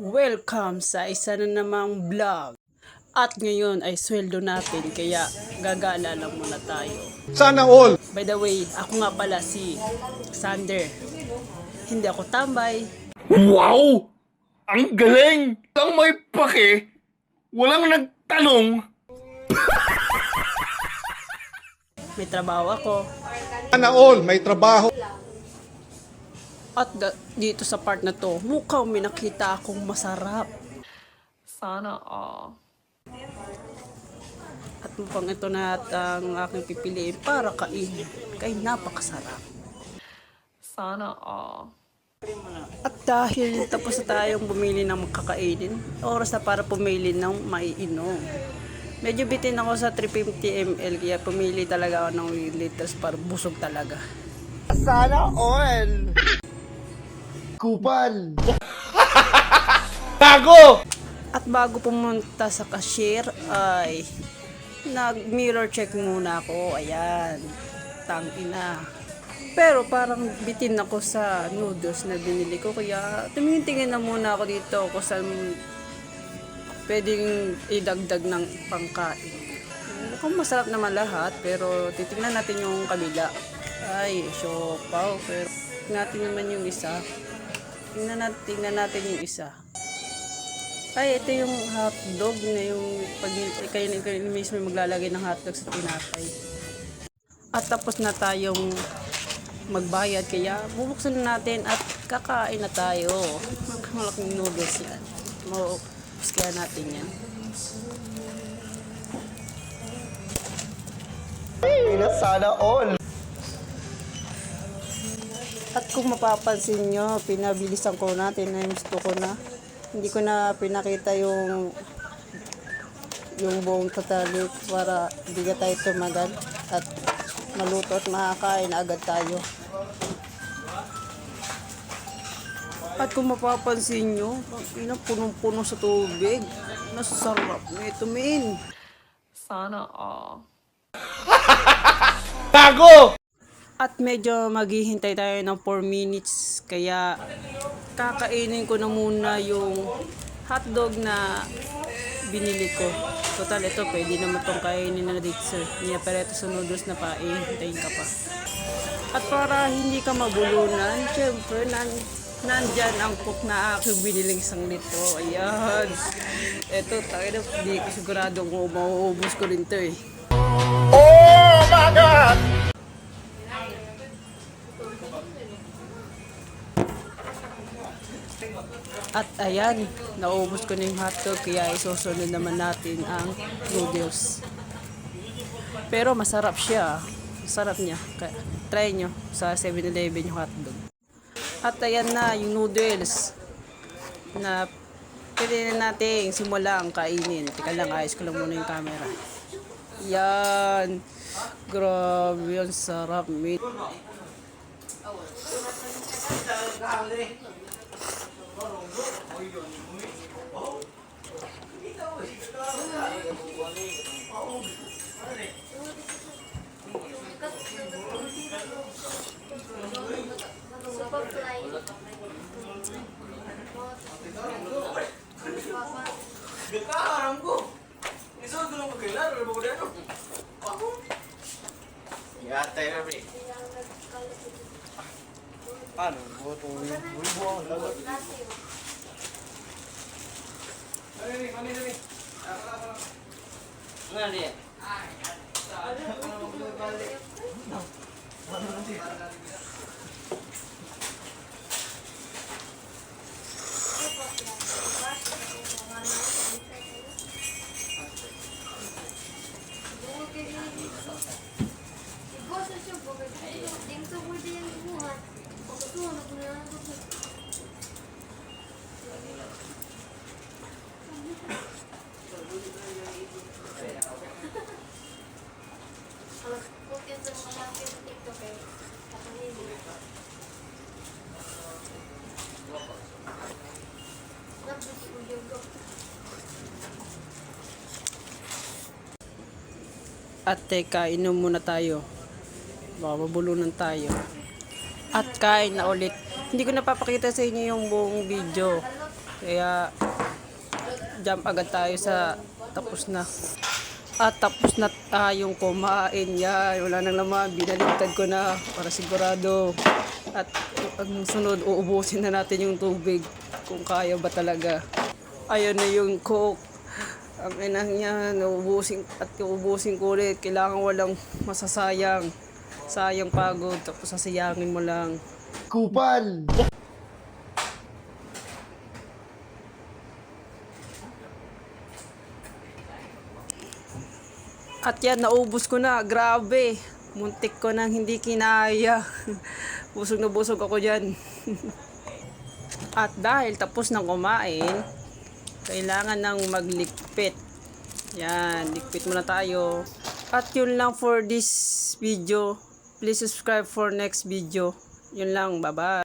Welcome sa isa na namang vlog. At ngayon ay sweldo natin kaya gagala lang muna tayo. Sana all! By the way, ako nga pala si Sander. Hindi ako tambay. Wow! Ang galing! Walang may pake, walang nagtanong. May trabaho ako. Sana all, may trabaho. At dito sa part na to, mukhang may nakita akong masarap. Sana all. At mukhang ito na at ang aking pipiliin para kainin. Kaya napakasarap. Sana all. At dahil tapos na tayong bumili ng makakainin, oras na para pumili ng maiinom. Medyo bitin ako sa 350 ml kaya pumili talaga ako ng liters para busog talaga. Sana all! Kupal! Tago! At bago pumunta sa cashier ay nag-mirror check muna ako. Ayan, tangina. Pero parang bitin ako sa noodles na binili ko kaya tumingin-tingin na muna ako dito kung saan pwedeng idagdag ng pangkain. Mukhang masarap naman lahat pero titingnan natin yung kabila. Ay, siopaw. Pero natin naman yung isa. Tingnan natin yung isa. Ay, ito yung hotdog na yung pag kayo mismo maglalagay ng hotdog sa tinapay. At tapos na tayong magbayad kaya bubuksan na natin at kakain na tayo. Malaking noodles yan. Kaya natin yan. Sana all! At kung mapapansin nyo, pinabilisan ko na, times 2 ko na. Hindi ko na pinakita yung buong tatalik para hindi ka tayo tumagal at maluto at makakain na agad tayo. At kung mapapansin nyo, punong-puno sa tubig. Nasarap na ito, men. Sana all. Tago! At medyo maghihintay tayo ng 4 minutes kaya kakainin ko na muna yung hotdog na binili ko. Total ito pwede naman itong kainin na dito sir. Pero ito sa noodles na hintayin ka pa. At para hindi ka mabulunan, syempre nandyan ang cook na aking biniling isang litro. Ayan. Ito tayo na hindi ko siguradong mauubos ko rin ito eh. Oh my God! At ayan, naubos ko na yung hotdog kaya isusunod naman natin ang noodles. Pero masarap siya. Masarap niya. Kaya, try nyo sa 7-Eleven yung hotdog. At ayan na yung noodles na pwede na natin simula ang kainin. Teka lang, ayos ko lang muna yung camera. Yan. Grabe, ang sarap. At teka, inom muna tayo. Baka mabulunan tayo. At kain na ulit. Hindi ko napapakita sa inyo yung buong video. Kaya jump agad tayo sa tapos na. At tapos na tayong kumain. Yan, wala nang laman. Binaligtad ko na para sigurado. At ang sunod, uubusin na natin yung tubig kung kaya ba talaga. Ayun na yung coke. Ang inang niya, nauubusin ko ulit. Kailangan walang masasayang. Sayang pagod, tapos sasayangin mo lang. Kupal! At yan, naubos ko na. Grabe. Muntik ko nang hindi kinaya. Busog na busog ako dyan. At dahil tapos na kumain, kailangan nang maglikpit. Yan, likpit muna tayo. At yun lang for this video. Please subscribe for next video. Yun lang, bye-bye.